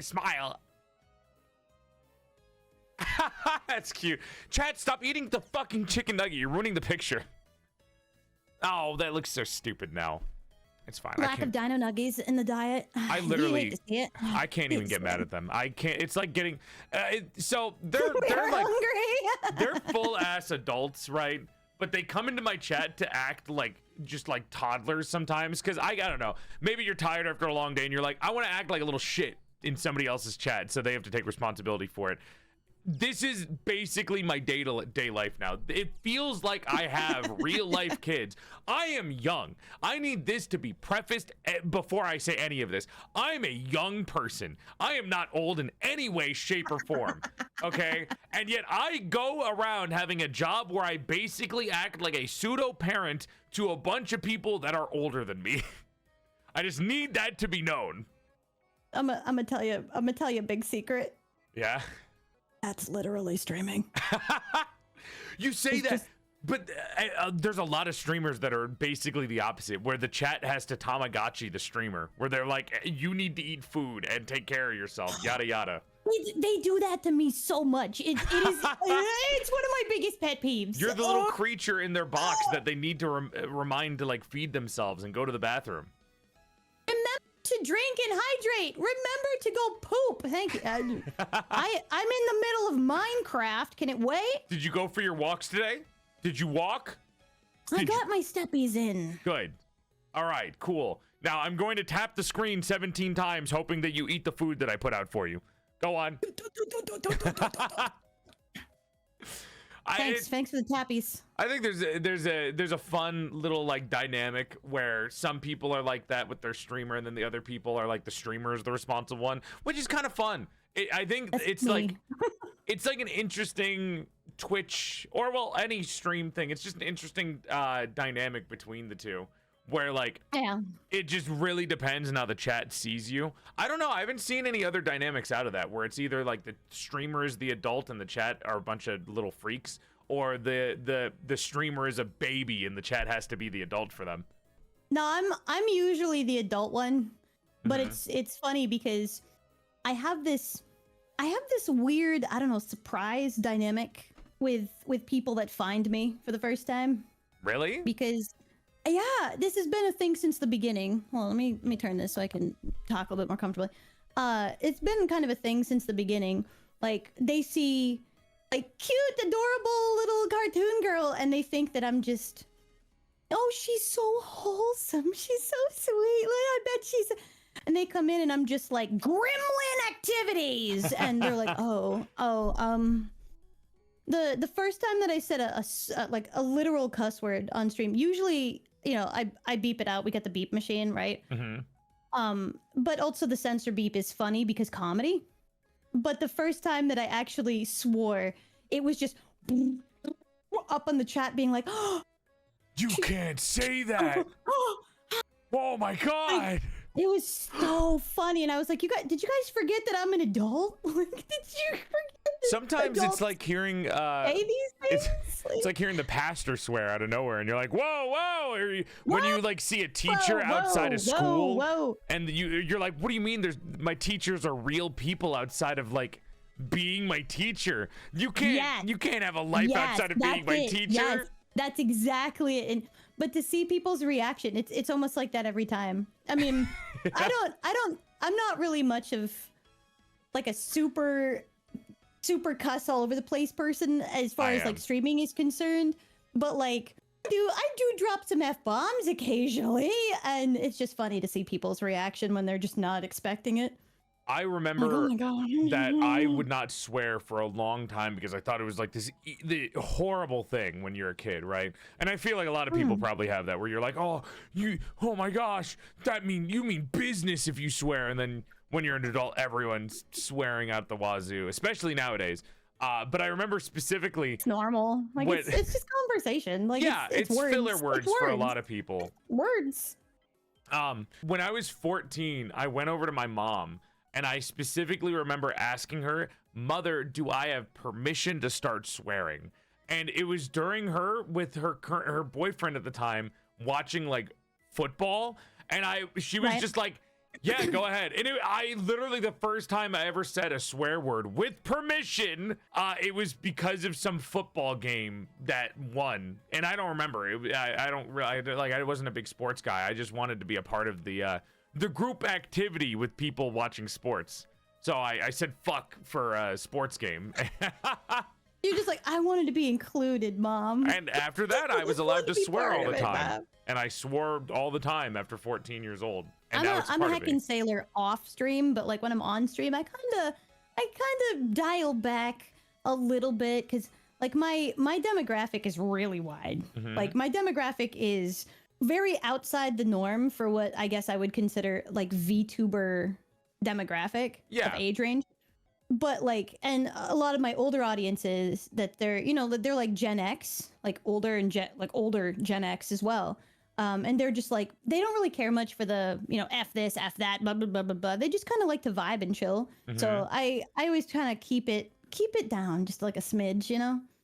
Smile. That's cute. Chat, stop eating the fucking chicken nugget. You're ruining the picture. Oh, that looks so stupid now. It's fine. Lack of dino nuggies in the diet. I literally, I can't even get mad at them. I can't. It's like getting. So they're like hungry. they're full ass adults, right? But they come into my chat to act like just like toddlers sometimes. Because I don't know. Maybe you're tired after a long day and you're like, I want to act like a little shit in somebody else's chat, so they have to take responsibility for it. This is basically my day life now. It feels like I have real life kids. I am young. I need this to be prefaced before I say any of this. I'm a young person. I am not old in any way, shape, or form. Okay? And yet I go around having a job where I basically act like a pseudo parent to a bunch of people that are older than me. I just need that to be known. I'm gonna tell you a big secret. Yeah. That's literally streaming. You say it's that, just... but there's a lot of streamers that are basically the opposite, where the chat has to Tamagotchi the streamer, where they're like, you need to eat food and take care of yourself, yada yada. They do that to me so much. It is it's one of my biggest pet peeves. You're the little creature in their box that they need to remind to like feed themselves and go to the bathroom. Remember to drink and hydrate. Remember to go poop. Thank you. I'm in the middle of Minecraft. Can it wait? Did you go for your walks today? Did you walk? I got my steppies in. Good. All right, cool. Now I'm going to tap the screen 17 times, hoping that you eat the food that I put out for you. Go on. Thanks for the tappies. I think there's a fun little like dynamic where some people are like that with their streamer, and then the other people are like the streamer is the responsible one, which is kind of fun. I think it's like it's like an interesting Twitch or well any stream thing. It's just an interesting dynamic between the two. Where like it just really depends on how the chat sees you. I don't know. I haven't seen any other dynamics out of that where it's either like the streamer is the adult and the chat are a bunch of little freaks, or the streamer is a baby and the chat has to be the adult for them. No, I'm usually the adult one, but it's funny because I have this weird, I don't know, surprise dynamic with people that find me for the first time. Really? Because yeah, this has been a thing since the beginning. Well, let me turn this so I can talk a little bit more comfortably. It's been kind of a thing since the beginning. Like they see like cute, adorable little cartoon girl, and they think that I'm just, oh, she's so wholesome. She's so sweet. I bet she's. And they come in, and I'm just like gremlin activities, and they're like, The first time that I said a literal cuss word on stream, usually, you know, I beep it out. We got the beep machine, right? But also the censor beep is funny because comedy. But the first time that I actually swore, it was just up on the chat being like, oh, you can't say that. Oh my god. It was so funny, and I was like, did you guys forget that I'm an adult? Did you forget? Sometimes it's like hearing it's like hearing the pastor swear out of nowhere, and you're like, whoa, or when you like see a teacher outside of school, and you're like, what do you mean? My teachers are real people outside of like being my teacher. You can't have a life outside of being my teacher. Yes, that's exactly it. But to see people's reaction, it's almost like that every time. I mean, I'm not really much of like a super cuss all over the place person as far as like streaming is concerned. But like, I do drop some F-bombs occasionally, and it's just funny to see people's reaction when they're just not expecting it. I remember that I would not swear for a long time because I thought it was like the horrible thing when you're a kid, right? And I feel like a lot of people probably have that, where you're like, oh my gosh, you mean business if you swear, and then when you're an adult, everyone's swearing out the wazoo, especially nowadays. But I remember specifically, it's normal. Like it's just conversation. Like it's words. Filler words for a lot of people. Words. When I was 14, I went over to my mom. And I specifically remember asking her, Mother, do I have permission to start swearing? And it was during her with her boyfriend at the time watching like football. And she was just like, Yeah, go ahead. And I literally, the first time I ever said a swear word with permission, it was because of some football game that won, and I don't remember. I don't really like. I wasn't a big sports guy. I just wanted to be a part of the group activity with people watching sports. So I said fuck for a sports game. You're just like, I wanted to be included, Mom. And after that, I was allowed to swear all the time. Mom. And I swore all the time after 14 years old. And I'm a heckin' sailor off stream, but like when I'm on stream, I kind of dial back a little bit because like my demographic is really wide. Mm-hmm. Like my demographic is very outside the norm for what I guess I would consider like VTuber demographic of age range. But like, and a lot of my older audiences that they're like Gen X, like older older Gen X as well. And they're just like, they don't really care much for the, F this, F that, blah, blah, blah, blah, blah. They just kind of like to vibe and chill. Mm-hmm. So I always kind of keep it down just like a smidge,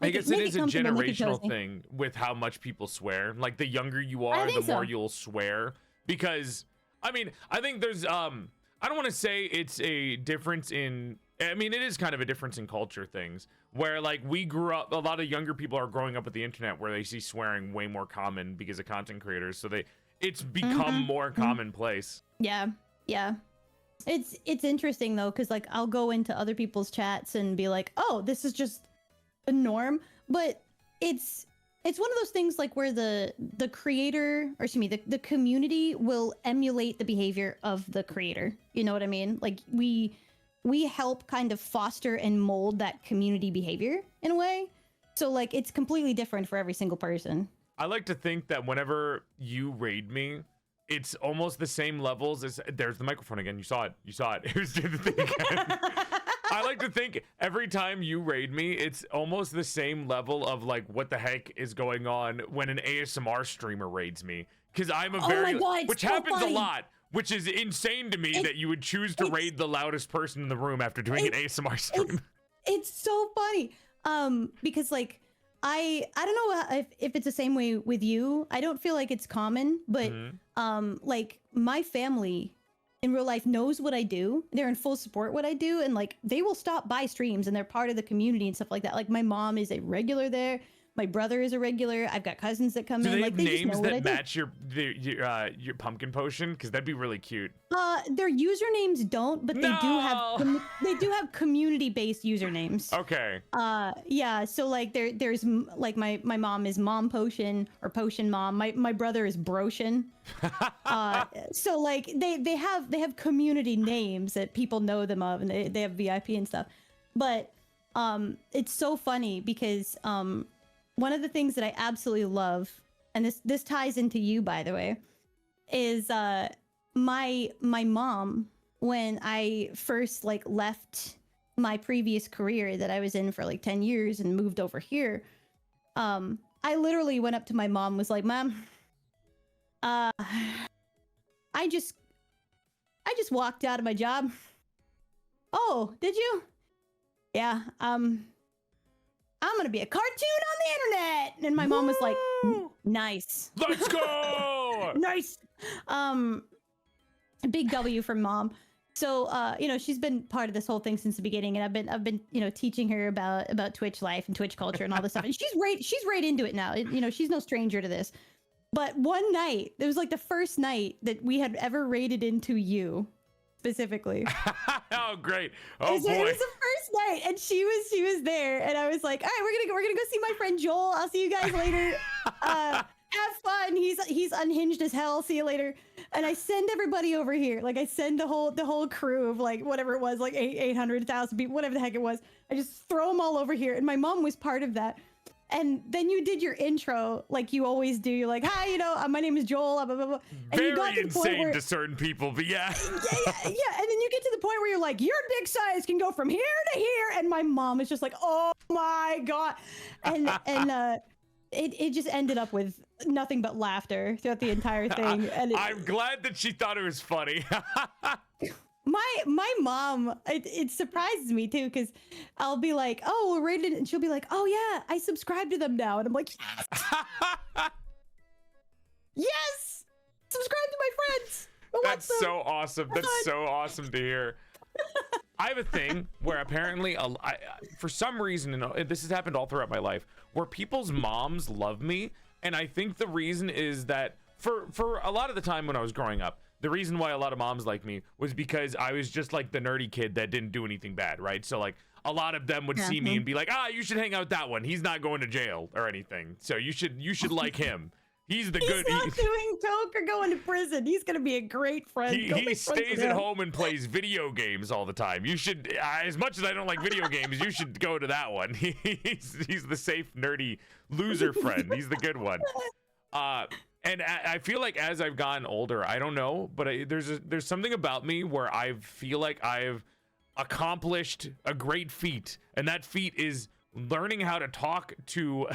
I guess it is a generational thing with how much people swear. Like the younger you are, the more you'll swear. Because, I mean, I think there's, I don't want to say it's a difference in, I mean, it is kind of a difference in culture things where like we grew up, a lot of younger people are growing up with the internet where they see swearing way more common because of content creators. So it's become more commonplace. Yeah. Yeah. It's interesting though. Cause like I'll go into other people's chats and be like, oh, this is just a norm, but it's one of those things like where the creator, or excuse me, the community will emulate the behavior of the creator. You know what I mean? Like we help kind of foster and mold that community behavior in a way. So like it's completely different for every single person. I like to think that whenever you raid me, it's almost the same levels as, there's the microphone again. You saw it. It was the thing again. I like to think every time you raid me, it's almost the same level of like, what the heck is going on when an ASMR streamer raids me? Because I'm a very, which happens a lot. Which is insane to me that you would choose to raid the loudest person in the room after doing an ASMR stream. It's so funny. Because like I don't know if it's the same way with you. I don't feel like it's common, but like my family in real life knows what I do. They're in full support what I do, and like they will stop by streams and they're part of the community and stuff like that. Like my mom is a regular there. My brother is a regular. I've got cousins that come in. Do they like have they names just know that match your pumpkin potion? Because that'd be really cute. Their usernames don't, but they do have community-based usernames. Okay. Yeah. So like there's like my mom is Mom Potion or Potion Mom. My brother is Broshin. So like they have community names that people know them of, and they have VIP and stuff. But it's so funny because one of the things that I absolutely love, and this ties into you, by the way, is my mom, when I first like left my previous career that I was in for like 10 years and moved over here, I literally went up to my mom, was like, Mom, I just walked out of my job. Oh, did you? Yeah. I'm gonna be a cartoon on the internet. And my mom was like, nice. Let's go. Nice. Big W from Mom. So she's been part of this whole thing since the beginning, and I've been teaching her about Twitch life and Twitch culture and all this stuff. And she's right into it now. She's no stranger to this. But one night, it was like the first night that we had ever raided into you. Specifically. Oh, great. Oh, boy. It was the first night, and she was there, and I was like, all right, we're gonna go see my friend Jowol. I'll see you guys later. Have fun. He's unhinged as hell. See you later. And I send everybody over here. Like I send the whole crew of like whatever it was, like 800,000 people, whatever the heck it was. I just throw them all over here, and my mom was part of that. And then you did your intro like you always do. You're like, hi, my name is Jowol, blah, blah, blah. And very you got to the point insane where, to certain people, but yeah. yeah. And then you get to the point where you're like, your dick size can go from here to here. And my mom is just like, oh my God. And it just ended up with nothing but laughter throughout the entire thing. And I'm glad that she thought it was funny. My mom, it surprises me too, because I'll be like, oh, we're rated, and she'll be like, oh yeah, I subscribe to them now. And I'm like, yes! Yes! Subscribe to my friends! That's so awesome. That's so awesome to hear. I have a thing where apparently, for some reason, and this has happened all throughout my life, where people's moms love me, and I think the reason is that for a lot of the time when I was growing up, the reason why a lot of moms like me was because I was just like the nerdy kid that didn't do anything bad, right? So like a lot of them would see me and be like, you should hang out with that one. He's not going to jail or anything, so you should like him. He's the good. He's not doing coke or going to prison. He's gonna be a great friend. He stays at home and plays video games all the time. You should, as much as I don't like video games, you should go to that one. He's the safe, nerdy loser friend. He's the good one. And I feel like as I've gotten older, I don't know, but there's something about me where I feel like I've accomplished a great feat, and that feat is learning how to talk to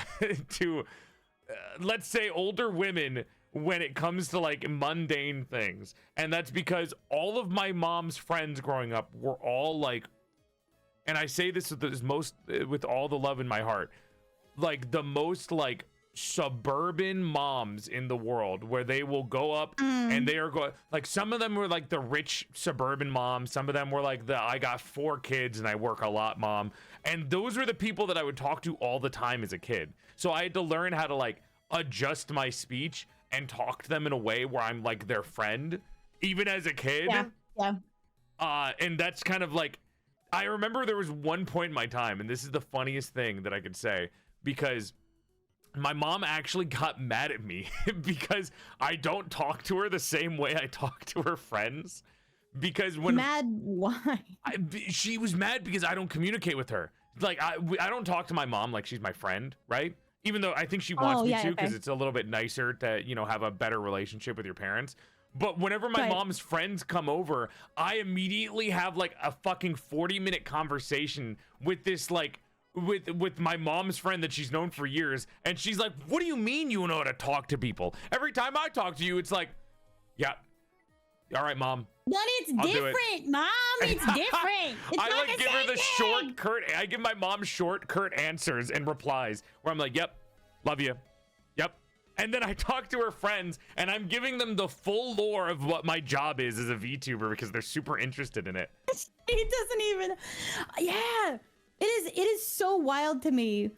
let's say older women when it comes to like mundane things. And that's because all of my mom's friends growing up were all like, and I say this with all the love in my heart, like the most like suburban moms in the world, where they will go up and they are going, like some of them were like the rich suburban moms, some of them were like the I got 4 kids and I work a lot mom, and those were the people that I would talk to all the time as a kid. So I had to learn how to like adjust my speech and talk to them in a way where I'm like their friend even as a kid. And that's kind of like, I remember there was one point in my time, and this is the funniest thing that I could say, because my mom actually got mad at me because I don't talk to her the same way I talk to her friends. Because when why? She was mad because I don't communicate with her. Like I don't talk to my mom like she's my friend, right? Even though I think she wants me to, because it's a little bit nicer to, have a better relationship with your parents. But whenever my mom's friends come over, I immediately have like a fucking 40-minute conversation with this like with my mom's friend that she's known for years, and she's like, what do you mean you know how to talk to people? Every time I talk to you, it's like, yeah, all right, mom. But it's different, Mom. It's different. It's I not like the give her same the thing. I give my mom short, curt answers and replies where I'm like, yep, love you, yep. And then I talk to her friends, and I'm giving them the full lore of what my job is as a VTuber because they're super interested in it. He doesn't even. Yeah, it is so wild to me.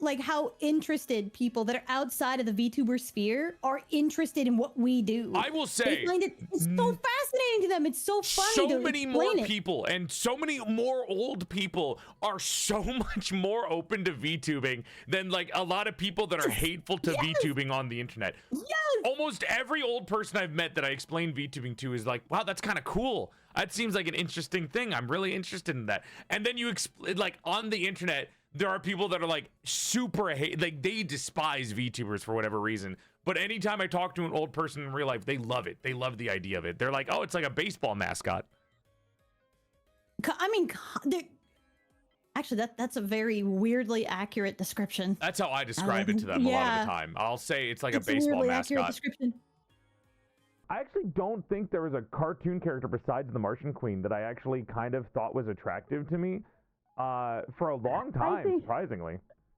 Like how interested people that are outside of the VTuber sphere are interested in what we do. I will say, they find it's so fascinating to them. It's so funny. So many more people and so many more old people are so much more open to VTubing than like a lot of people that are hateful to VTubing on the internet. Yes. Almost every old person I've met that I explain VTubing to is like, wow, that's kind of cool. That seems like an interesting thing. I'm really interested in that. And then you like on the internet, there are people that are like super like they despise VTubers for whatever reason. But anytime I talk to an old person in real life, they love it. They love the idea of it. They're like, oh, it's like a baseball mascot. I mean, actually, that's a very weirdly accurate description. That's how I describe it to them a lot of the time. I'll say it's like a baseball mascot. I actually don't think there was a cartoon character besides the Martian Queen that I actually kind of thought was attractive to me. For a long time, surprisingly.